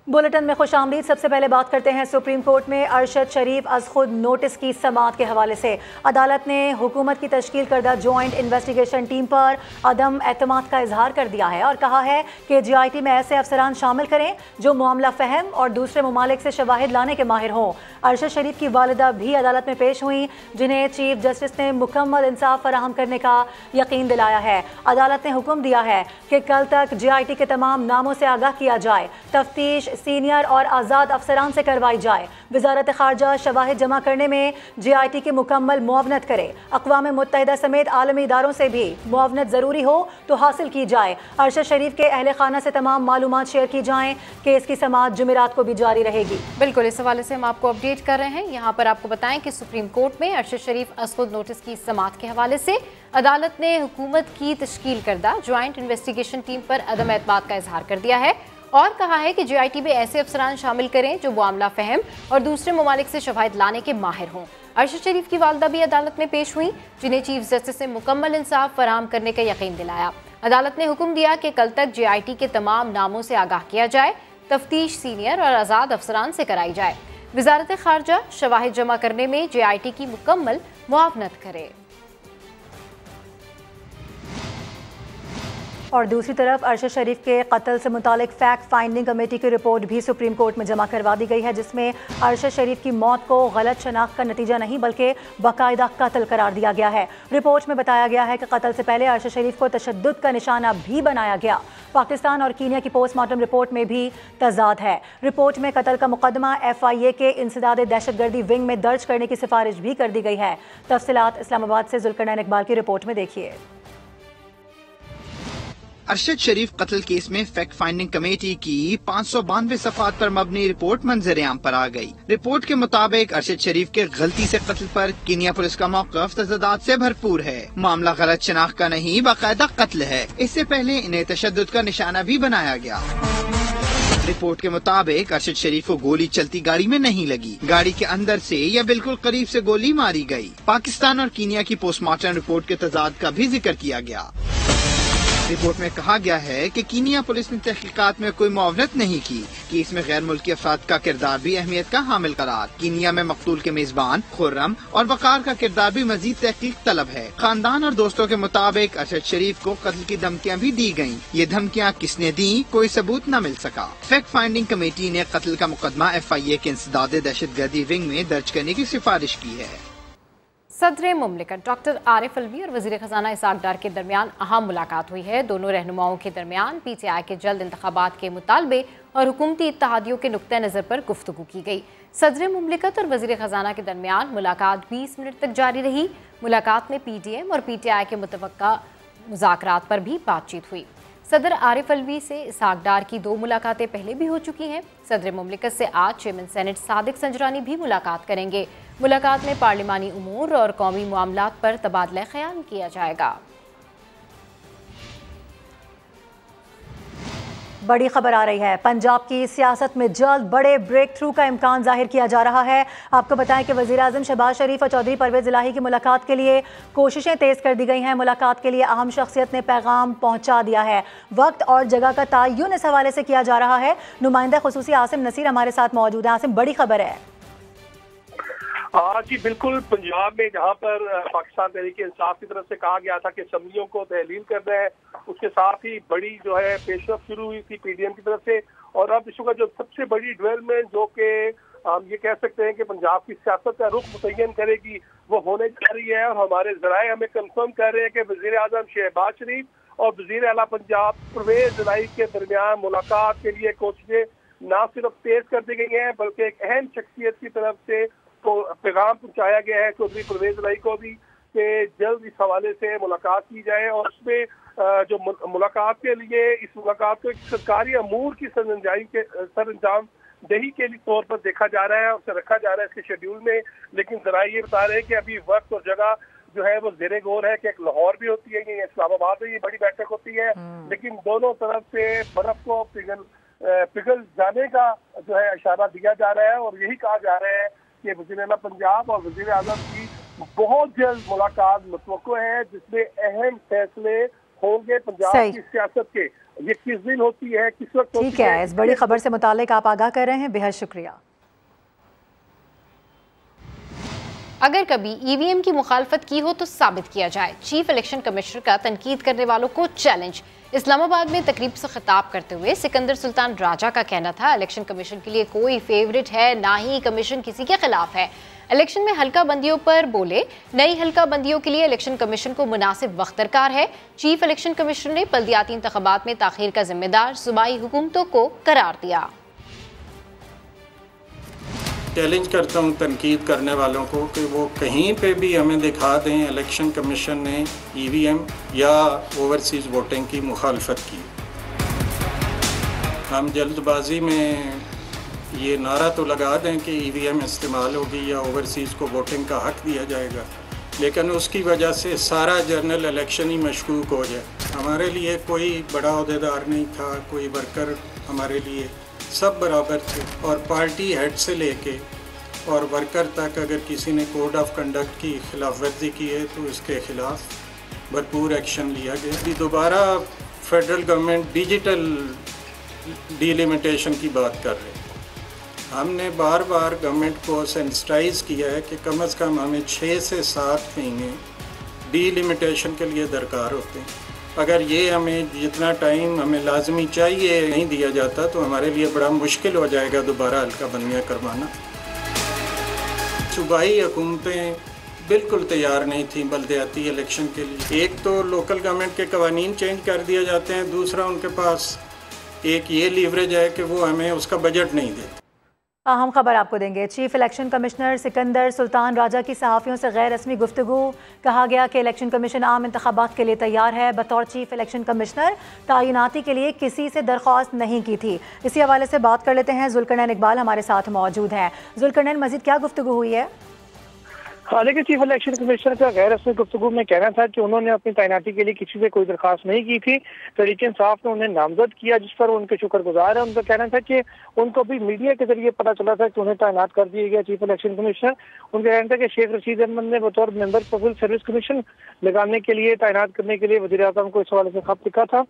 Bulletin में खुशामदीद। सबसे पहले बात करते हैं सुप्रीम कोर्ट में अरशद शरीफ अज खुद नोटिस की समाअत के हवाले से। अदालत ने हुकूमत की तश्कील करदा जॉइंट इन्वेस्टिगेशन टीम पर अदम एतमाद का इजहार कर दिया है और कहा है कि GIT में ऐसे अफसरान शामिल करें जो मामला फहम और दूसरे ममालिक से शवाहिद लाने के माहिर हों। अरशद शरीफ की वालिदा भी अदालत में पेश हुई, जिन्हें चीफ जस्टिस ने मुकम्मल इंसाफ फराहम करने का यकीन दिलाया है। अदालत ने हुक्म दिया है कि कल तक GIT के तमाम नामों से आगाह किया जाए, तफ्तीश सीनियर और आज़ाद अफसरान से करवाई जाए। वजारत खारजा शवाहिद जमा करने में GIT की मुकम्मल मुआवनत करे। अक़वाम मुत्तहिदा समेत आलमी इदारों से भी मुआवनत ज़रूरी हो तो हासिल की जाए। अरशद शरीफ के अहले खाना से तमाम मालूमात शेयर की जाएँ। केस की समाअत जुमेरात को भी जारी रहेगी। बिल्कुल, इस हवाले से हम आपको अपडेट कर रहे हैं। यहाँ पर आपको बताएं कि सुप्रीम कोर्ट में अरशद शरीफ अज खुद नोटिस की समाअत के हवाले से अदालत ने हुकूमत की तश्कील करदा जॉइंट इन्वेस्टिगेशन टीम पर अदम एतमाद का इजहार कर दिया है और कहा है कि GIT में ऐसे अफसरान शामिल करें जो मामला फहम और दूसरे ममालिक से शवाहिद लाने के माहिर हों। अरशद शरीफ की वालिदा भी अदालत में पेश हुई, जिन्हें चीफ जस्टिस ने मुकम्मल इंसाफ फराहम करने का यकीन दिलाया। अदालत ने हुक्म दिया कि कल तक GIT के तमाम नामों से आगाह किया जाए, तफ्तीश सीनियर और आज़ाद अफसरान से कराई जाए। वजारत खारजा शवाहिद जमा करने में GIT की मुकम्मल मुआवनत करे। और दूसरी तरफ अरशद शरीफ के कत्ल से मुतालिक फैक्ट फाइंडिंग कमेटी की रिपोर्ट भी सुप्रीम कोर्ट में जमा करवा दी गई है, जिसमें अरशद शरीफ की मौत को गलत शनाख्त का नतीजा नहीं बल्कि बाकायदा कत्ल करार दिया गया है। रिपोर्ट में बताया गया है कि कत्ल से पहले अरशद शरीफ को तशद्दुद का निशाना भी बनाया गया। पाकिस्तान और कीनिया की पोस्टमार्टम रिपोर्ट में भी तजाद है। रिपोर्ट में कत्ल का मुकदमा FIA के इंसदाद दहशतगर्दी विंग में दर्ज करने की सिफारिश भी कर दी गई है। तफसीलात इस्लामाबाद से जुल्करनैन इकबाल की रिपोर्ट में देखिए। अरशद शरीफ कत्ल केस में फैक्ट फाइंडिंग कमेटी की 592 सफ़ात पर मबनी रिपोर्ट मंजर-ए-आम पर आ गई। रिपोर्ट के मुताबिक अरशद शरीफ के गलती से कत्ल पर कीनिया पुलिस का मौक़िफ़ तज़ादात से भरपूर है। मामला गलत शनाख्त का नहीं, बाकायदा कत्ल है। इससे पहले इन्हें तशद्दुद का निशाना भी बनाया गया। रिपोर्ट के मुताबिक अरशद शरीफ को गोली चलती गाड़ी में नहीं लगी, गाड़ी के अंदर से या बिल्कुल करीब से गोली मारी गई। पाकिस्तान और कीनिया की पोस्टमार्टम रिपोर्ट के तजाद का भी जिक्र किया गया। रिपोर्ट में कहा गया है कि कीनिया पुलिस ने तहकीकात में कोई मुआवनत नहीं की कि इसमें गैर मुल्की अफराद का किरदार भी अहमियत का हामिल करार। कीनिया में मकतूल के मेजबान खुर्रम और वकार का किरदार भी मजीद तहकीक तलब है। खानदान और दोस्तों के मुताबिक अरशद शरीफ को कत्ल की धमकियां भी दी गयी। ये धमकियां किसने दी, कोई सबूत न मिल सका। फैक्ट फाइंडिंग कमेटी ने कत्ल का मुकदमा FIA के इंसदाद दहशतगर्दी विंग में दर्ज करने की सिफारिश की है। सदर मुमलिकत डॉक्टर आरिफ अलवी और वज़ीर ख़ज़ाना इसाक डार के दरमियान अहम मुलाकात हुई है। दोनों रहनुमाओं के दरमियान PTI के जल्द इंतखाबात के मुतालबे और हुकूमती इत्तेहादियों के नुक्ते नज़र पर गुफ्तगू की गई। सदर मुमलिकत और वज़ीर ख़ज़ाना के दरमियान मुलाकात 20 मिनट तक जारी रही। मुलाकात में PDM और PTI के मुतवक्का मुज़ाकरात पर भी बातचीत हुई। सदर आरिफ अलवी से इसाक डार की 2 मुलाकातें पहले भी हो चुकी हैं। सदर मुमलिकत से आज चेयरमैन सेनेट सादिक संजरानी भी मुलाकात करेंगे। मुलाकात में पार्लिमानी उमूर और कौमी मामलात पर तबादला ख्याल किया जाएगा। बड़ी खबर आ रही है। पंजाब की सियासत में जल्द बड़े ब्रेक थ्रू का इम्कान जाहिर किया जा रहा है। आपको बताएं कि वज़ीर आज़म शहबाज शरीफ और चौधरी परवेज़ इलाही की मुलाकात के लिए कोशिशें तेज़ कर दी गई हैं। मुलाकात के लिए अहम शख्सियत ने पैगाम पहुंचा दिया है। वक्त और जगह का तयन इस हवाले से किया जा रहा है। नुमाइंदा खुसूसी आसिम नसीर हमारे साथ मौजूद है। आसिम, बड़ी खबर है। हाँ जी बिल्कुल, पंजाब में जहाँ पर पाकिस्तान तहरीक इंसाफ की तरफ से कहा गया था कि असम्बलियों को तहलील करना है, उसके साथ ही बड़ी जो है पेशरफ शुरू हुई थी PDM की तरफ से। और अब इस वक्त जो सबसे बड़ी डेवलपमेंट जो कि हम ये कह सकते हैं कि पंजाब की सियासत का रुख मुतय्यन करेगी, वो होने जा रही है। और हमारे ज़राए हमें कंफर्म कर रहे हैं कि वज़ीर आज़म शहबाज शरीफ और वज़ीर आला पंजाब परवेज़ इलाही के दरमियान मुलाकात के लिए कोशिशें न सिर्फ तेज कर दी गई हैं, बल्कि एक अहम शख्सियत की तरफ से तो पैगाम पहुंचाया गया है चौधरी परवेज़ इलाही को भी कि जल्द इस हवाले से मुलाकात की जाए। और उसमें जो मुलाकात के लिए इस मुलाकात को एक सरकारी अमूर की सरअंजाम दही के तौर पर देखा जा रहा है, उसे रखा जा रहा है इसके शेड्यूल में। लेकिन जरा ये बता रहे हैं कि अभी वक्त और जगह जो है वो ज़ेरे गौर है कि एक लाहौर भी होती है, ये इस्लामाबाद में ये बड़ी बैठक होती है, लेकिन दोनों तरफ से बर्फ को पिघल जाने का जो है इशारा दिया जा रहा है। और यही कहा जा रहा है कि वज़ीर आला पंजाब और वज़ीर आज़म की बहुत जल्द मुलाकात मुतवक्को है, जिसमें अहम फैसले होंगे पंजाब की सियासत के, ये किस दिन होती है, किस वक्त होती है। ठीक है, इस बड़ी खबर से मुतालिक आप आगाह कर रहे हैं, बेहद शुक्रिया। अगर कभी ईवीएम की मुखालफत की हो तो साबित किया जाए, चीफ इलेक्शन कमिश्नर का तनकीद करने वालों को चैलेंज। इस्लामाबाद में तकरीब से खिताब करते हुए सिकंदर सुल्तान राजा का कहना था, इलेक्शन कमीशन के लिए कोई फेवरेट है, ना ही कमीशन किसी के खिलाफ है। इलेक्शन में हल्का बंदियों पर बोले, नई हल्का बंदियों के लिए इलेक्शन कमीशन को मुनासिब वक्त दरकार है। चीफ इलेक्शन कमिश्नर ने बल्दियाती इंतखाबात में ताखीर का जिम्मेदार सूबाई हुकूमतों को करार दिया। चैलेंज करता हूं तनकीद करने वालों को कि वो कहीं पे भी हमें दिखा दें इलेक्शन कमीशन ने ईवीएम या ओवरसीज़ वोटिंग की मुखालफत की। हम जल्दबाजी में ये नारा तो लगा दें कि ईवीएम इस्तेमाल होगी या ओवरसीज़ को वोटिंग का हक दिया जाएगा, लेकिन उसकी वजह से सारा जनरल इलेक्शन ही मशकूक हो जाए। हमारे लिए कोई बड़ा अहदेदार नहीं था, कोई वर्कर, हमारे लिए सब बराबर थे, और पार्टी हेड से लेके और वर्कर तक अगर किसी ने कोड ऑफ कंडक्ट की खिलाफ वर्जी की है तो इसके खिलाफ भरपूर एक्शन लिया गया। अभी दोबारा फेडरल गवर्नमेंट डिजिटल डिलिमिटेशन की बात कर रहे हैं। हमने बार बार गवर्नमेंट को सेंसिटाइज किया है कि कम से कम हमें 6 से 7 महीने डिलिमिटेशन के लिए दरकार होते हैं। अगर ये हमें जितना टाइम हमें लाजमी चाहिए नहीं दिया जाता तो हमारे लिए बड़ा मुश्किल हो जाएगा दोबारा हल्का बंदियाँ करवाना। सूबाई हुकूमतें बिल्कुल तैयार नहीं थी बल्दियाती इलेक्शन के लिए। एक तो लोकल गवर्नमेंट के कवानीन चेंज कर दिए जाते हैं, दूसरा उनके पास एक ये लीवरेज है कि वो हमें उसका बजट नहीं देते। अहम खबर आपको देंगे। Chief election commissioner Sikandar Sultan Raja की सहाफ़ियों से गैर रस्मी गुफ्तगू। कहा गया कि इलेक्शन कमीशन आम इंतखाबात के लिए तैयार है। बतौर चीफ इलेक्शन कमिश्नर तैनाती के लिए किसी से दरख्वास्त नहीं की थी। इसी हवाले से बात कर लेते हैं, जुल्करनैन इकबाल हमारे साथ मौजूद हैं। जुल्करनैन, मजीद क्या गुफ्तगू हुई है? हाँ, लेकिन चीफ इलेक्शन कमिश्नर का गैर रस्मी गुफ्तगू में कहना था कि उन्होंने अपनी तैनाती के लिए किसी से कोई दरख्वास्त नहीं की थी। तहरीक इंसाफ ने उन्हें नामजद किया, जिस पर उनके शुक्रगुजार है। उनका कहना था कि उनको भी मीडिया के जरिए पता चला था कि उन्हें तैनात कर दिया गया चीफ इलेक्शन कमिश्नर। उनका कहना था कि शेख रशीद अहमद ने बतौर मेंबर पब्लिक सर्विस कमीशन लगाने के लिए, तैनात करने के लिए वज़ीर आज़म को इस हवाले से खत लिखा था।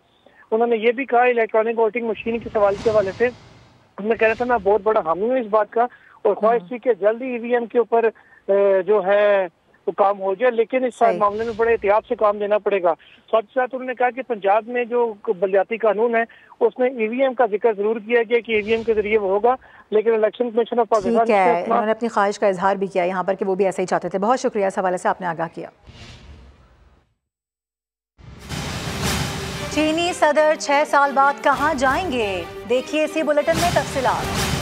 उन्होंने ये भी कहा इलेक्ट्रॉनिक वोटिंग मशीन के सवाल के हवाले से, उन्होंने कहना था मैं बहुत बड़ा हामी हूँ इस बात का और ख्वाहिश थी कि जल्दी ईवीएम के ऊपर जो है वो काम हो जाए, लेकिन इस मामले में बड़े एहतियात से काम लेना पड़ेगा। साथ ही साथ उन्होंने कहा कि पंजाब में जो बल्दियाती कानून है उसमें ईवीएम का जिक्र जरूर किया गया कि ईवीएम के जरिए वो होगा, लेकिन इलेक्शन कमीशन ऑफ पाकिस्तान ने उन्होंने अपनी ख्वाहिश का इजहार भी किया यहाँ पर कि वो भी ऐसा ही चाहते थे। बहुत शुक्रिया, इस हवाले से आपने आगाह किया। चीनी सदर 6 साल बाद कहाँ जाएंगे, देखिए इसी बुलेटिन में तफसीलात।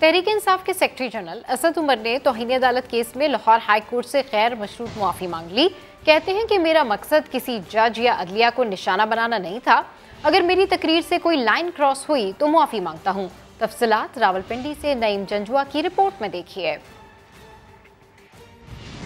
तहरीक इंसाफ के सेक्रेटरी जनरल असद उमर ने तौहीन अदालत केस में लाहौर हाई कोर्ट से गैर मशरूत मुआफ़ी मांग ली। कहते हैं कि मेरा मकसद किसी जज या अदलिया को निशाना बनाना नहीं था। अगर मेरी तकरीर से कोई लाइन क्रॉस हुई तो मुआफ़ी मांगता हूँ। तफसीलात रावलपिंडी से नईम जंजुआ की रिपोर्ट में देखिए।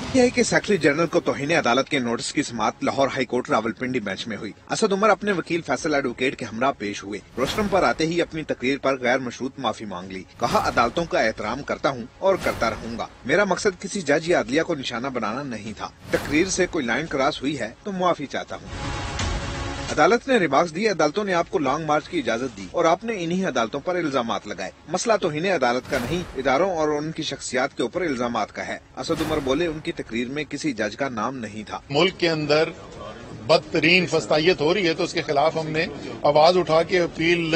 यह है कि सेक्रेटरी जनरल को तौहीन अदालत के नोटिस की समाअत Lahore high court Rawalpindi bench में हुई। असद उमर अपने वकील फैसल एडवोकेट के हमरा पेश हुए। रोस्टम पर आते ही अपनी तकरीर पर गैर मशरूत माफी मांग ली। कहा अदालतों का एहतराम करता हूँ और करता रहूंगा। मेरा मकसद किसी जज या अदलिया को निशाना बनाना नहीं था। तकरीर से कोई लाइन क्रॉस हुई है तो मुआफी चाहता हूँ। अदालत ने रिमार्क्स दिए, अदालतों ने आपको लॉन्ग मार्च की इजाजत दी और आपने इन्हीं अदालतों पर इल्जामात लगाए। मसला तौहीन अदालत का नहीं, इदारों और उनकी शख्सियात के ऊपर इल्जामात का है। असद उमर बोले, उनकी तकरीर में किसी जज का नाम नहीं था। मुल्क के अंदर बदतरीन फस्तायत हो रही है तो उसके खिलाफ हमने आवाज उठा के अपील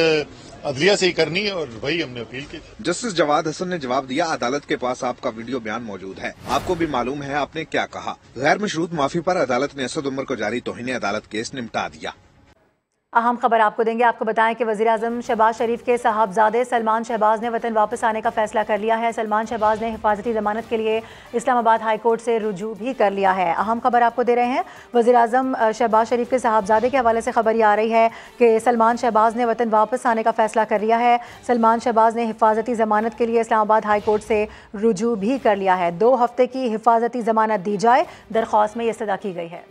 अदलिया से ही करनी है और वही हमने अपील की। जस्टिस जवाद हसन ने जवाब दिया, अदालत के पास आपका वीडियो बयान मौजूद है, आपको भी मालूम है आपने क्या कहा। गैर मशरूत माफी पर अदालत ने असद उमर को जारी तौहीन अदालत केस निपटा दिया। अहम खबर आपको देंगे। आपको बताएं कि वज़ीर आज़म शहबाज शरीफ के साहबजादे सलमान शहबाज ने वतन वापस आने का फैसला कर लिया है। सलमान शहबाज ने हिफाजती जमानत के लिए इस्लामाबाद हाई कोर्ट से रुजू भी कर लिया है। अहम खबर आपको दे रहे हैं, वज़ीर आज़म शहबाज शरीफ के साहबजादे के हवाले से खबर ये आ रही है कि सलमान शहबाज ने वतन वापस आने का फैसला कर लिया है। सलमान शहबाज ने हिफाजती जमानत के लिए इस्लामाबाद हाई कोर्ट से रुजू भी कर लिया है। 2 हफ्ते की हिफाजती जमानत दी जाए, दरख्वास्त में यह सदा की गई है।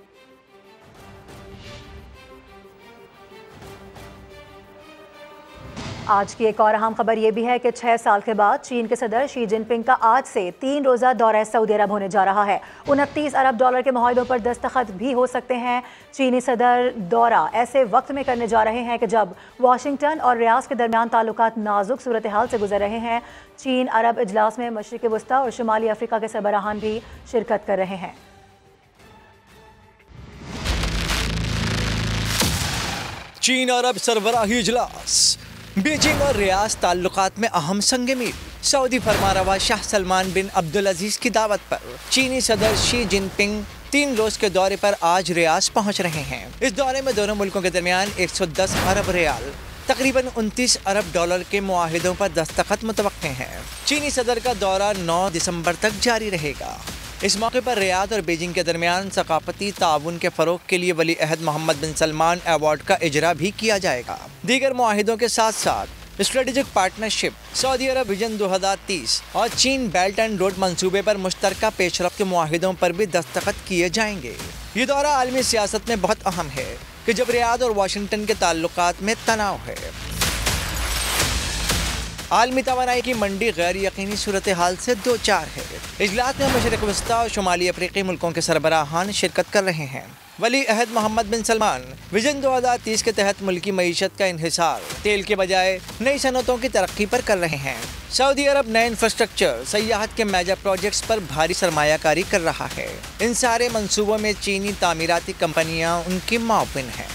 आज की एक और अहम खबर ये भी है कि 6 साल के बाद चीन के सदर शी जिनपिंग का आज से 3 रोज़ा दौरा सऊदी अरब होने जा रहा है। 29 अरब डॉलर के मुआहदों पर दस्तखत भी हो सकते हैं। चीनी सदर दौरा ऐसे वक्त में करने जा रहे हैं कि जब वाशिंगटन और रियाद के दरमियान ताल्लुकात नाजुक सूरत हाल से गुजर रहे हैं। चीन अरब इजलास में मशरिक़ी वस्ता और शुमाली अफ्रीका के सरबराहान भी शिरकत कर रहे हैं। चीन अरब सरबराही इजलास, बीजिंग और रियाद ताल्लुकात में अहम संग मील। सऊदी फरमारवा शाह सलमान बिन अब्दुल अजीज की दावत पर चीनी सदर शी जिनपिंग 3 रोज के दौरे पर आज रियाद पहुंच रहे हैं। इस दौरे में दोनों मुल्कों के दरमियान 110 अरब रियाल तकरीबन 29 अरब डॉलर के मुआहिदों पर दस्तखत मुतवक्के हैं। चीनी सदर का दौरा 9 दिसंबर तक जारी रहेगा। इस मौके पर रियाद और बीजिंग के दरमियान सकाफती ताउन के फरोग के लिए वली अहद मोहम्मद बिन सलमान अवार्ड का इजरा भी किया जाएगा। दीगर मुआहिदों के साथ साथ स्ट्रेटेजिक पार्टनरशिप, सऊदी अरब विजन 2030 और चीन बेल्ट एंड रोड मंसूबे पर मुश्तरका पेशरफ्त के मुआहिदों पर भी दस्तखत किए जाएंगे। ये दौरा आलमी सियासत में बहुत अहम है कि जब रियाद और वाशिंगटन के ताल्लुकात में तनाव है। आलमी तवानाई की मंडी गैर यकीनी सूरत हाल से दो चार है। इजलास में मशरिक़ वस्ता और शुमाली अफ्रीकी मुल्कों के सरबराहान शिरकत कर रहे हैं। वली अहद मोहम्मद बिन सलमान विजन 2030 के तहत मुल्की मईशत का इन्हिसार तेल के बजाय नई सनतों की तरक्की पर कर रहे हैं। सऊदी अरब नए इंफ्रास्ट्रक्चर, सयाहत के मेगा प्रोजेक्ट्स पर भारी सरमायाकारी कर रहा है। इन सारे मंसूबों में चीनी तामीराती कंपनियां उनकी मुआविन हैं।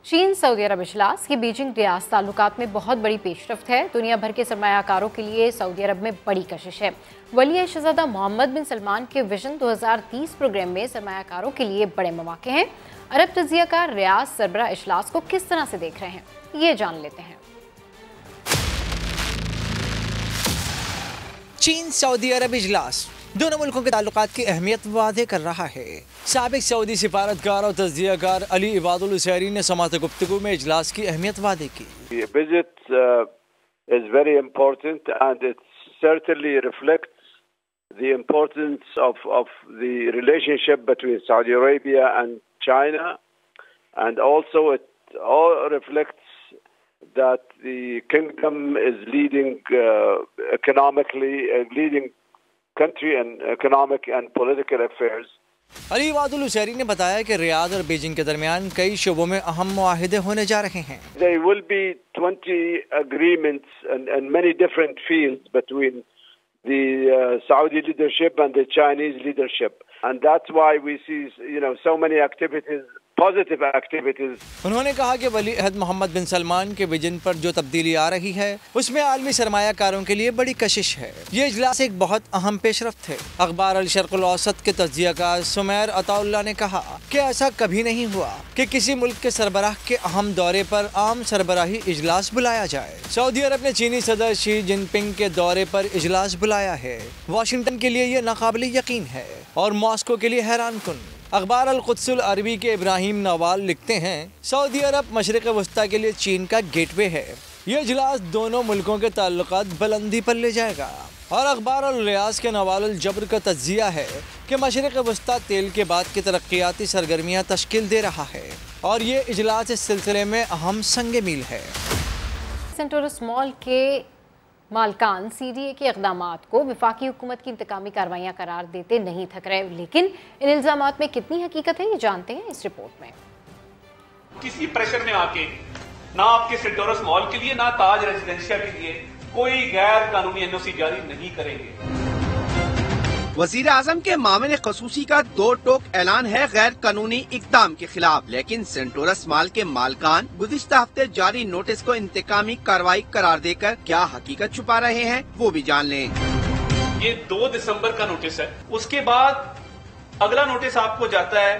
चीन सऊदी अरब इजलास की बीजिंग रियाद ताल्लुकात में बहुत बड़ी पेशरफ्त है। दुनिया भर के सरमायाकारों के लिए सऊदी अरब में बड़ी कशिश है। वली शहजादा मोहम्मद बिन सलमान के विजन 2030 प्रोग्राम में सरमायाकारों के लिए बड़े मौके हैं। अरब तजियाकार रियाद सरबराह इजलास को किस तरह से देख रहे हैं, ये जान लेते हैं। चीन सऊदी अरब इजलास दोनों मुल्कों के ताल्लुकात की अहमियत वादे कर रहा है। साबिक सऊदी सिफारतकार और तजियाकार अली इबादुल हुसैनी ने समात गुफ्तगू में इजलास की अहमियत वादे की। Visit is very important and it certainly reflects the importance of the relationship between Saudi Arabia and China, and also it all reflects that the kingdom is leading economically, leading country and economic and political affairs. Ali Ibadul Husaini ने बताया कि Riyadh और Beijing के दरमियान कई शोबों में अहम मुआहिदे होने जा रहे हैं। There will be 20 agreements and many different fields between the Saudi leadership and the Chinese leadership, and that's why we see, so many activities, positive activities. उन्होंने कहा कि वली अहद मोहम्मद बिन सलमान के विजन पर जो तब्दीली आ रही है उसमें आलमी सरमायाकारों के लिए बड़ी कशिश है। ये इजलास एक बहुत अहम पेशरफ्त है। अखबार अल शर्क़ुल औसत के तज्जियाकार सुमैर अताउल्लाह ने कहा कि ऐसा कभी नहीं हुआ कि किसी मुल्क के सरबराह के अहम दौरे पर आम सरबराही इजलास बुलाया जाए। सऊदी अरब ने चीनी सदर शी जिनपिंग के दौरे पर इजलास बुलाया है। वाशिंगटन के लिए ये नाकाबिल यकीन है और मॉस्को के लिए हैरान कुन। अखबार अल कुद्सुल अरबी के इब्राहिम नवाल लिखते हैं, सऊदी अरब मशरिक़ वस्ता के लिए चीन का गेटवे है। ये इजलास दोनों मुल्कों के ताल्लुकात बुलंदी पर ले जाएगा। और अखबार अल रियाज के नवाल अल जब्र का तज्जिया है कि मशरिक़ वस्ता तेल के बाद की तरक्याती सरगर्मियाँ तश्कील दे रहा है और ये इजलास इस सिलसिले में अहम संग मील है। सेंटोरस मॉल के मालकान CDA के इक़दामात को वफाकी हुकूमत की इंतकामी कार्रवाइयाँ करार देते नहीं थक रहे, लेकिन इन इल्ज़ामात में कितनी हकीकत है ये जानते हैं इस रिपोर्ट में। किसी प्रेशर में आके ना आपके सेंटोरस मॉल के लिए ना ताज रेजिडेंशिया के लिए कोई गैर कानूनी NOC जारी नहीं करेंगे। वजीर आजम के मामले खसूसी का 2 टोक ऐलान है गैर कानूनी इकदाम के खिलाफ, लेकिन सेंटोरस मॉल के मालकान गुज़िश्ता हफ्ते जारी नोटिस को इंतकामी कार्रवाई करार देकर क्या हकीकत छुपा रहे हैं वो भी जान लें। ये 2 दिसंबर का नोटिस है। उसके बाद अगला नोटिस आपको जाता है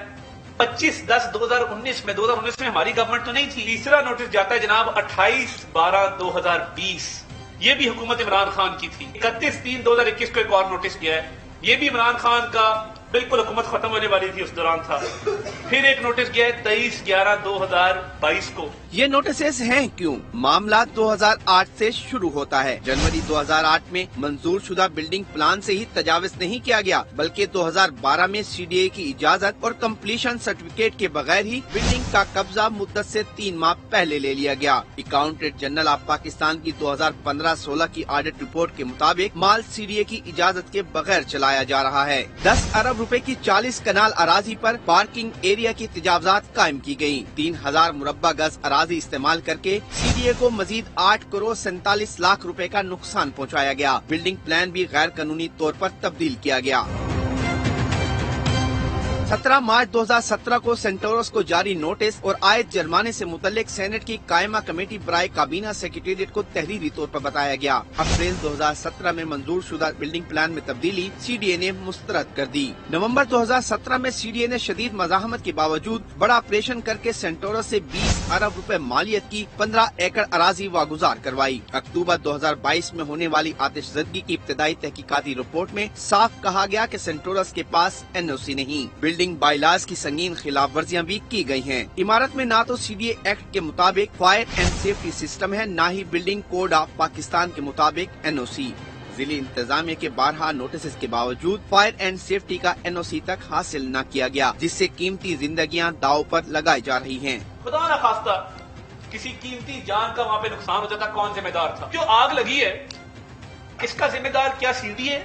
25/10/2019 में। 2019 में हमारी गवर्नमेंट तो नहीं थी। तीसरा नोटिस जाता है जनाब 28/12/2020, ये भी हुकूमत इमरान खान की थी। 31/3/2021 को एक और नोटिस किया है, ये भी इमरान खान का बिल्कुल हुकूमत खत्म होने वाली थी उस दौरान था। फिर एक नोटिस गया है 23/11/2022 को। ये नोटिस हैं क्यों? मामला 2008 से शुरू होता है। जनवरी 2008 में मंजूर शुदा बिल्डिंग प्लान से ही तजाविज नहीं किया गया, बल्कि 2012 में CDA की इजाजत और कंप्लीशन सर्टिफिकेट के बगैर ही बिल्डिंग का कब्जा मुद्दत से 3 माह पहले ले लिया गया। अकाउंटेंट जनरल ऑफ पाकिस्तान की 2015-16 की ऑडिट रिपोर्ट के मुताबिक माल CDA की इजाजत के बगैर चलाया जा रहा है। 10 अरब रुपए की 40 कनाल अराजी पर पार्किंग एरिया की तजावजात कायम की गयी। 3000 मुरब्बा गज अराजी इस्तेमाल करके CDA को मजीद 8 करोड़ 47 लाख रुपए का नुकसान पहुंचाया गया। बिल्डिंग प्लान भी गैर कानूनी तौर पर तब्दील किया गया। 17 मार्च 2017 को सेंटोरस को जारी नोटिस और आयत जुर्माने से मुतल्लिक सेनेट की कायमा कमेटी बराए काबीना सेक्रेटेरिएट को तहरीरी तौर पर बताया गया। अप्रैल 2017 में मंजूर शुदा बिल्डिंग प्लान में तब्दीली CDA ने मुस्तरद कर दी। नवंबर 2017 में CDA ने शदीद मज़ाहमत के बावजूद बड़ा ऑपरेशन करके सेंटोरस से 20 अरब रुपए मालियत की 15 एकड़ अराजी वागुजार करवाई। अक्टूबर 2022 में होने वाली आतिशज़दगी की इब्तदाई तहकीकाती रिपोर्ट में साफ कहा गया कि सेंटोरस के पास NOC नहीं। बिल्डिंग बाइलाज की संगीन खिलाफ वर्जियाँ भी की गई हैं। इमारत में ना तो CDA एक्ट के मुताबिक फायर एंड सेफ्टी सिस्टम है, न ही बिल्डिंग कोड ऑफ पाकिस्तान के मुताबिक NOC। जिली इंतजामिया के 12 नोटिस के बावजूद फायर एंड सेफ्टी का NOC तक हासिल न किया गया, जिससे कीमती जिंदगियां दाव पर लगाई जा रही हैं। खुदा न खास्ता किसी कीमती जान का वहाँ पे नुकसान हो जाता, कौन जिम्मेदार था? जो आग लगी है इसका जिम्मेदार क्या CDA है?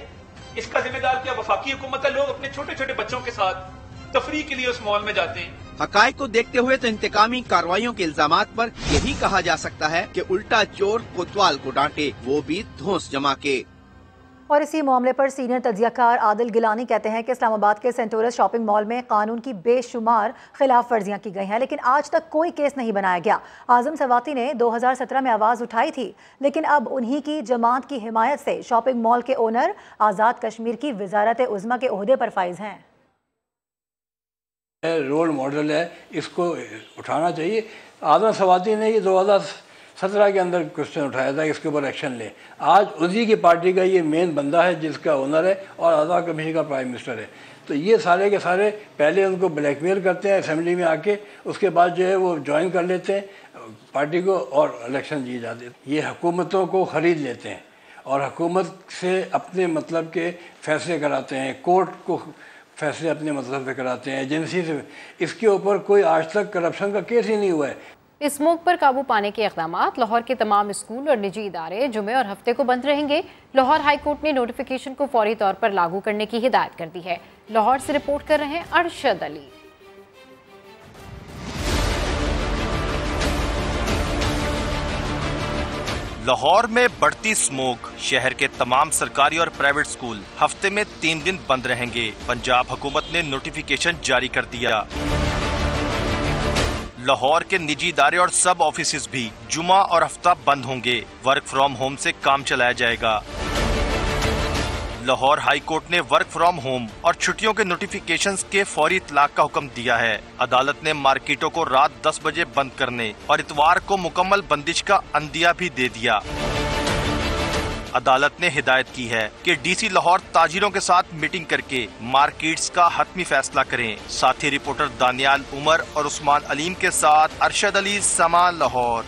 इसका जिम्मेदार क्या वफाकी हुकूमत है? लोग अपने छोटे छोटे बच्चों के साथ तफरी के लिए उस मॉल में जाते हैं। हकायक को देखते हुए तो इंतकामी कार्रवाइयों के इल्जामात पर यही कहा जा सकता है कि उल्टा चोर कोतवाल को डांटे, वो भी धौंस जमा के। और इसी मामले पर सीनियर तज्जियाकार आदिल गिलानी कहते हैं कि इस्लामाबाद के सेंटोरस शॉपिंग मॉल में कानून की बेशुमार खिलाफ वर्जियां की गई हैं, लेकिन आज तक कोई केस नहीं बनाया गया। आजम सवाती ने 2017 में आवाज़ उठाई थी, लेकिन अब उन्हीं की जमात की हिमायत से शॉपिंग मॉल के ओनर आज़ाद कश्मीर की वजारत उज़्मा के ओहदे पर फाइज हैं। रोल मॉडल है, इसको उठाना चाहिए। आजम सवाती ने ये 2017 के अंदर क्वेश्चन उठाया था, इसके ऊपर एक्शन ले। आज उसी की पार्टी का ये मेन बंदा है जिसका ओनर है और आज़ाद कश्मीर का प्राइम मिनिस्टर है। तो ये सारे के सारे पहले उनको ब्लैकमेल करते हैं असेंबली में आके, उसके बाद जो है वो ज्वाइन कर लेते हैं पार्टी को और इलेक्शन जीत जाते हैं। ये हुकूमतों को ख़रीद लेते हैं और हुकूमत से अपने मतलब के फैसले कराते हैं, कोर्ट को फैसले अपने मतलब से कराते हैं, एजेंसी से। इसके ऊपर कोई आज तक करप्शन का केस ही नहीं हुआ है। इस स्मोक पर काबू पाने के इक़दामात, लाहौर के तमाम स्कूल और निजी इदारे जुमे और हफ्ते को बंद रहेंगे। लाहौर हाई कोर्ट ने नोटिफिकेशन को फौरी तौर पर लागू करने की हिदायत कर दी है। लाहौर से रिपोर्ट कर रहे हैं अरशद अली। लाहौर में बढ़ती स्मोक, शहर के तमाम सरकारी और प्राइवेट स्कूल हफ्ते में 3 दिन बंद रहेंगे। पंजाब हुकूमत ने नोटिफिकेशन जारी कर दिया। लाहौर के निजी इदारे और सब ऑफिसेज भी जुमा और हफ्ता बंद होंगे। वर्क फ्रॉम होम से काम चलाया जाएगा। लाहौर हाई कोर्ट ने वर्क फ्रॉम होम और छुट्टियों के नोटिफिकेशंस के फौरी इतलाक का हुक्म दिया है। अदालत ने मार्केटों को रात 10 बजे बंद करने और इतवार को मुकम्मल बंदिश का अंदिया भी दे दिया। अदालत ने हिदायत की है कि DC लाहौर ताजिरों के साथ मीटिंग करके मार्केट्स का हतमी फैसला करें। साथी रिपोर्टर दानियाल उमर और उस्मान अलीम के साथ अरशद अली, समा लाहौर।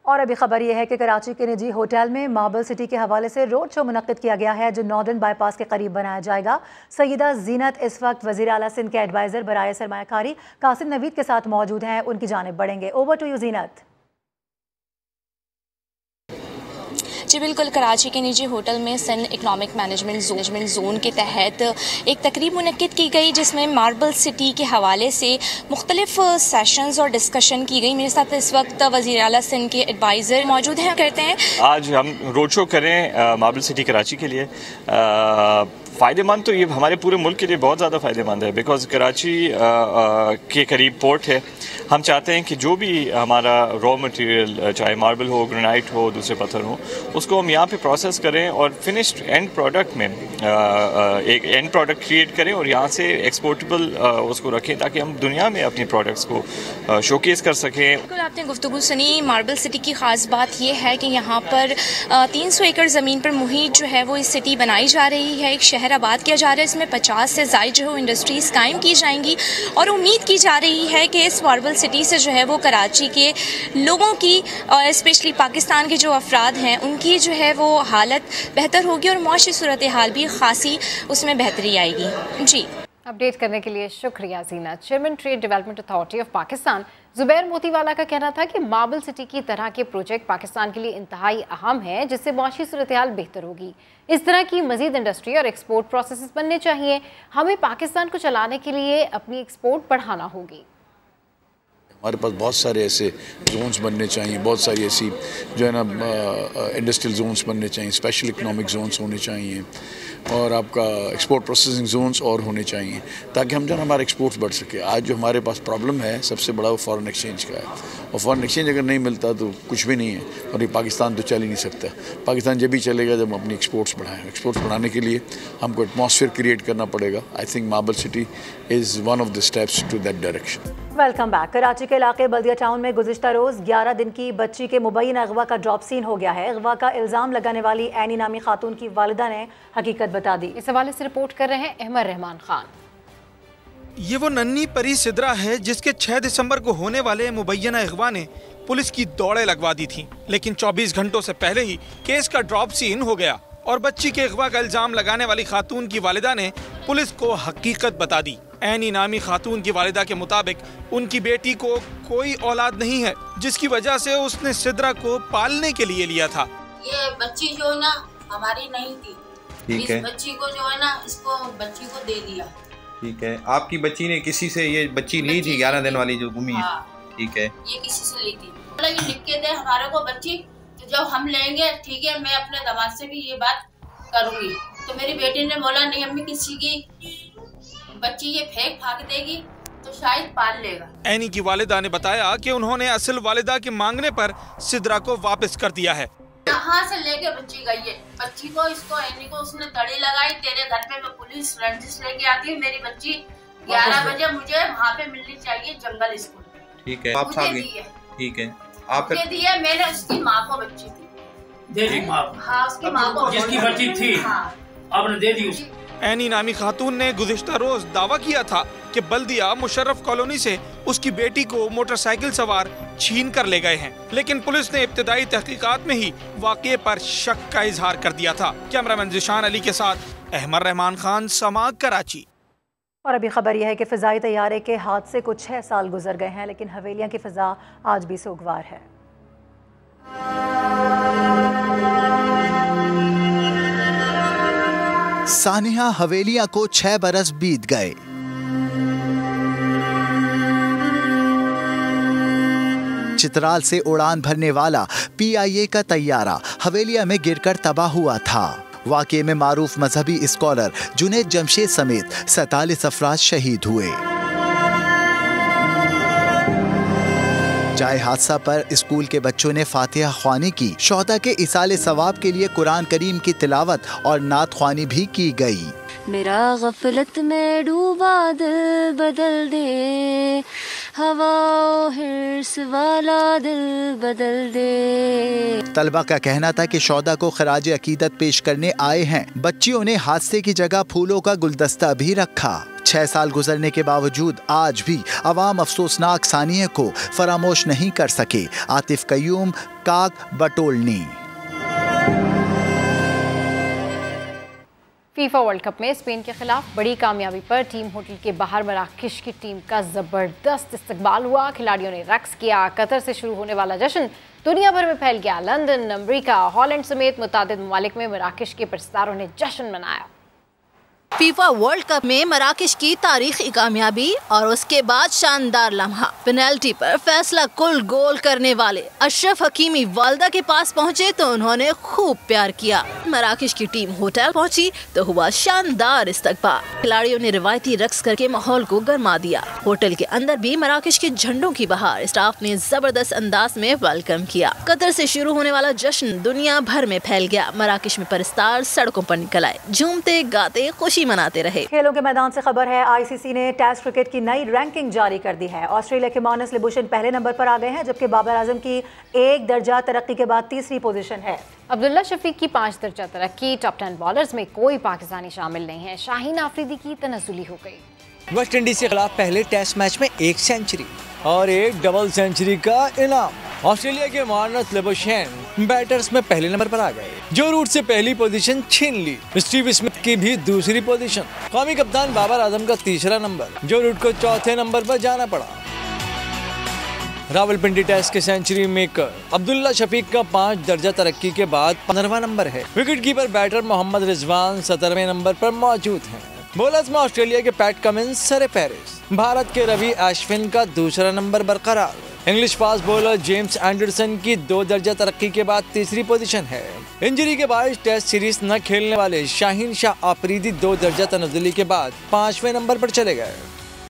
और अभी खबर यह है कि कराची के निजी होटल में मार्बल सिटी के हवाले से रोड शो मुनक्किद किया गया है, जो नॉर्दर्न बाईपास के करीब बनाया जाएगा। सईदा जीनत इस वक्त वज़ीर आला सिंध के एडवाइज़र बराए सरमायाकारी कासिम नवीद के साथ मौजूद हैं, उनकी जानिब बढ़ेंगे। ओवर टू यू जीनत। जी बिल्कुल, कराची के निजी होटल में सिंध इकनॉमिक मैनेजमेंट जोन के तहत एक तकरीब मुनक्किद की गई, जिसमें मार्बल सिटी के हवाले से मुख्तलिफ सेशंस और डिस्कशन की गई। मेरे साथ इस वक्त वज़ीर आला सिंध के एडवाइज़र मौजूद हैं। करते हैं आज हम रोड शो करें मार्बल सिटी कराची के लिए। फ़ायदेमंद तो ये हमारे पूरे मुल्क के लिए बहुत ज़्यादा फ़ायदेमंद है, बिकॉज़ कराची के करीब पोर्ट है। हम चाहते हैं कि जो भी हमारा रॉ मटेरियल, चाहे मार्बल हो, ग्रेनाइट हो, दूसरे पत्थर हो, उसको हम यहाँ पे प्रोसेस करें और फिनिश्ड एंड प्रोडक्ट में एक एंड प्रोडक्ट क्रिएट करें और यहाँ से एक्सपोर्टेबल उसको रखें, ताकि हम दुनिया में अपनी प्रोडक्ट्स को शोकेस कर सकें। बिल्कुल, आपने गुफ्तगू सुनी। मार्बल सिटी की ख़ास बात यह है कि यहाँ पर 300 एकड़ ज़मीन पर मुहित जो है वो इस सिटी बनाई जा रही है। एक शहर वगैरह बात किया जा रहा है, इसमें 50 से ज़ायद जो है इंडस्ट्रीज़ कायम की जाएंगी और उम्मीद की जा रही है कि इस मार्बल सिटी से जो है वो कराची के लोगों की और स्पेशली पाकिस्तान के जो अफराद हैं उनकी जो है वो हालत बेहतर होगी और मुआशी सूरत हाल भी खासी उसमें बेहतरी आएगी। जी, अपडेट करने के लिए शुक्रिया Jeena. Chairman trade development authority of Pakistan Zubair Motiwala का कहना था कि मार्बल सिटी की तरह के प्रोजेक्ट पाकिस्तान के लिए इंतहाई अहम है, जिससे मुआशी सूरत हाल बेहतर होगी। इस तरह की मजीद इंडस्ट्री और एक्सपोर्ट प्रोसेस बनने चाहिए। हमें पाकिस्तान को चलाने के लिए अपनी एक्सपोर्ट बढ़ाना होगी। हमारे पास बहुत सारे ऐसे जोन्स बनने चाहिए, बहुत सारी ऐसी जो है ना इंडस्ट्रियल जोन्स बनने चाहिए, स्पेशल इकोनॉमिक जोन्स होने चाहिए और आपका एक्सपोर्ट प्रोसेसिंग जोन्स और होने चाहिए ताकि हम जो है हमारा एक्सपोर्ट्स बढ़ सके। आज जो हमारे पास प्रॉब्लम है सबसे बड़ा वो फॉरेन एक्सचेंज का है और फॉरेन एक्सचेंज अगर नहीं मिलता तो कुछ भी नहीं है और ये पाकिस्तान तो चल ही नहीं सकता। पाकिस्तान जब भी चलेगा जब हम अपनी एक्सपोर्ट्स बढ़ाएँ। एक्सपोर्ट्स बढ़ाने के लिए हमको एटमॉस्फेयर क्रिएट करना पड़ेगा। I think marble city is one of the steps to that direction. Welcome back. Karachi के इलाके बल्दिया टाउन में गुज़िश्ता रोज़ 11 दिन की बच्ची के मुबैन अगवा का ड्रॉप सीन हो गया है। अगवा का इल्ज़ाम लगाने वाली ऐनी नामी खातून की वालिदा ने हकीकत बता दी। इस हवाले से रिपोर्ट कर रहे हैं अहमद रहमान खान। ये वो नन्ही परी सिद्रा है जिसके 6 दिसंबर को होने वाले मुबैना अगवा ने पुलिस की दौड़े लगवा दी थी, लेकिन 24 घंटों से पहले ही केस का ड्रॉप सीन हो गया और बच्ची के अगवा का इल्ज़ाम लगाने वाली खातून की वालिदा ने पुलिस को हकीकत बता दी। ऐनी नामी खातून की वालिदा के मुताबिक उनकी बेटी को कोई औलाद नहीं है, जिसकी वजह से उसने सिद्रा को पालने के लिए लिया था। ये बच्ची जो है ना हमारी नहीं थी, ठीक है। इस बच्ची को जो है ना इसको बच्ची को दे दिया। ठीक है, आपकी बच्ची ने किसी से ये बच्ची ली थी 11 दिन वाली जो गुमी है? ठीक है, ये किसी से ली थी। मतलब ये लिख के दे हमारे को बच्ची, तो जब हम लेंगे ठीक है मैं अपने दामाद से भी ये बात करूँगी। तो मेरी बेटी ने बोला नहीं अम्मी किसी की बच्ची ये फेंक फाक देगी तो शायद पाल लेगा। ऐनी की वालिदा ने बताया कि उन्होंने असल वालिदा के मांगने पर सिद्रा को वापस कर दिया है। यहाँ से लेके बच्ची गई है, बच्ची को इसको ऐनी को उसने तड़ी लगाई। तेरे घर पे मैं पुलिस रंजिश लेके आती है, मेरी बच्ची 11 बजे मुझे वहाँ पे मिलनी चाहिए जंगल स्कूल। ठीक है, आप ठीक है, आप दी है। मैंने उसकी माँ को बच्ची दी, हाँ उसकी माँ को जिसकी बच्ची थी आपने दे दी उसको। ऐनी नामी खातून ने गुज़िश्ता रोज दावा किया था कि बल्दिया मुशर्रफ कॉलोनी से उसकी बेटी को मोटरसाइकिल सवार छीन कर ले गए हैं, लेकिन पुलिस ने इब्तिदाई तहकीकात में ही वाक़े पर शक का इजहार कर दिया था। कैमरामैन ज़िशान अली के साथ अहमद रहमान खान, समाग, कराची। और अभी खबर यह है कि फ़िज़ाई तैयारे के हादसे को 6 साल गुजर गए हैं, लेकिन हवेलियाँ की फ़िज़ा आज भी सोगवार है। सानिया हवेलियां को 6 बरस बीत गए। चित्राल से उड़ान भरने वाला PIA का तैयारा हवेलिया में गिरकर तबाह हुआ था। वाक़े में मारूफ मजहबी स्कॉलर जुनैद जमशेद समेत 47 अफराद शहीद हुए। जाए हादसा पर स्कूल के बच्चों ने फातिहा ख्वानी की। शोहदा के इसाले सवाब के लिए कुरान करीम की तिलावत और नात ख्वानी भी की गई। मेरा गफलत में डूबा दिल बदल दे, हवा हिर्स वाला दिल बदल दे। तलबा का कहना था कि शोहदा को खराज अकीदत पेश करने आए हैं। बच्चियों ने हादसे की जगह फूलों का गुलदस्ता भी रखा। 6 साल गुजरने के बावजूद आज भी अवाम अफसोसनाक सानिया को फरामोश नहीं कर सके। आतिफ कयूम, काक, बटोलनी। फीफा वर्ल्ड कप में स्पेन के खिलाफ बड़ी कामयाबी पर टीम होटल के बाहर मराकश की टीम का जबरदस्त इस्तकबाल हुआ। खिलाड़ियों ने रक्स किया। कतर से शुरू होने वाला जश्न दुनिया भर में फैल गया। लंदन, अमरीका, हॉलैंड समेत मुतादिद ममालिक में मराकश के परस्तारों ने जश्न मनाया। फीफा वर्ल्ड कप में मराकश की तारीखी कामयाबी और उसके बाद शानदार लम्हा। पेनल्टी पर फैसला कुल गोल करने वाले अशरफ हकीमी वालदा के पास पहुंचे तो उन्होंने खूब प्यार किया। मराकश की टीम होटल पहुंची तो हुआ शानदार इस्तकबाल। खिलाड़ियों ने रिवायती रक्स करके माहौल को गरमा दिया। होटल के अंदर भी मराकश के झंडों की बहार स्टाफ ने जबरदस्त अंदाज में वेलकम किया। कतर से शुरू होने वाला जश्न दुनिया भर में फैल गया। मराकश में परस्तार सड़कों पर निकल आए, झूमते गाते खुशी मनाते रहे। खेलों के मैदान से खबर है, ICC ने टेस्ट क्रिकेट की नई रैंकिंग जारी कर दी है। ऑस्ट्रेलिया के मानस लिबुशन पहले नंबर पर आ गए हैं, जबकि बाबर आजम की 1 दर्जा तरक्की के बाद तीसरी पोजीशन है। अब्दुल्ला शफीक की 5 दर्जा तरक्की। टॉप 10 बॉलर्स में कोई पाकिस्तानी शामिल नहीं है। शाहीन आफरीदी की तनज़ुली हो गई। वेस्ट इंडीज के खिलाफ पहले टेस्ट मैच में 1 सेंचुरी और 1 डबल सेंचुरी का इनाम। ऑस्ट्रेलिया के मार्नस लेबोशेन बैटर्स में पहले नंबर पर आ गए। जो रूट से पहली पोजीशन छीन ली। स्टीव स्मिथ की भी दूसरी पोजीशन। कौमी कप्तान बाबर आजम का तीसरा नंबर। जो रूट को चौथे नंबर पर जाना पड़ा। रावलपिंडी टेस्ट के सेंचुरी मेकर अब्दुल्ला शफीक का 5 दर्जा तरक्की के बाद 15वां नंबर है। Wicket keeper batter Mohammad Rizwan 17वें नंबर पर मौजूद हैं। बॉलर्स में ऑस्ट्रेलिया के पैट कमिंस सरे पेरिस। भारत के रवि अश्विन का दूसरा नंबर बरकरार। English fast bowler James Anderson की 2 दर्जा तरक्की के बाद तीसरी पोजीशन है। इंजरी के बाद टेस्ट सीरीज न खेलने वाले शाहीन शाह आफरीदी 2 दर्जा तनज़ुली के बाद 5वें नंबर पर चले गए।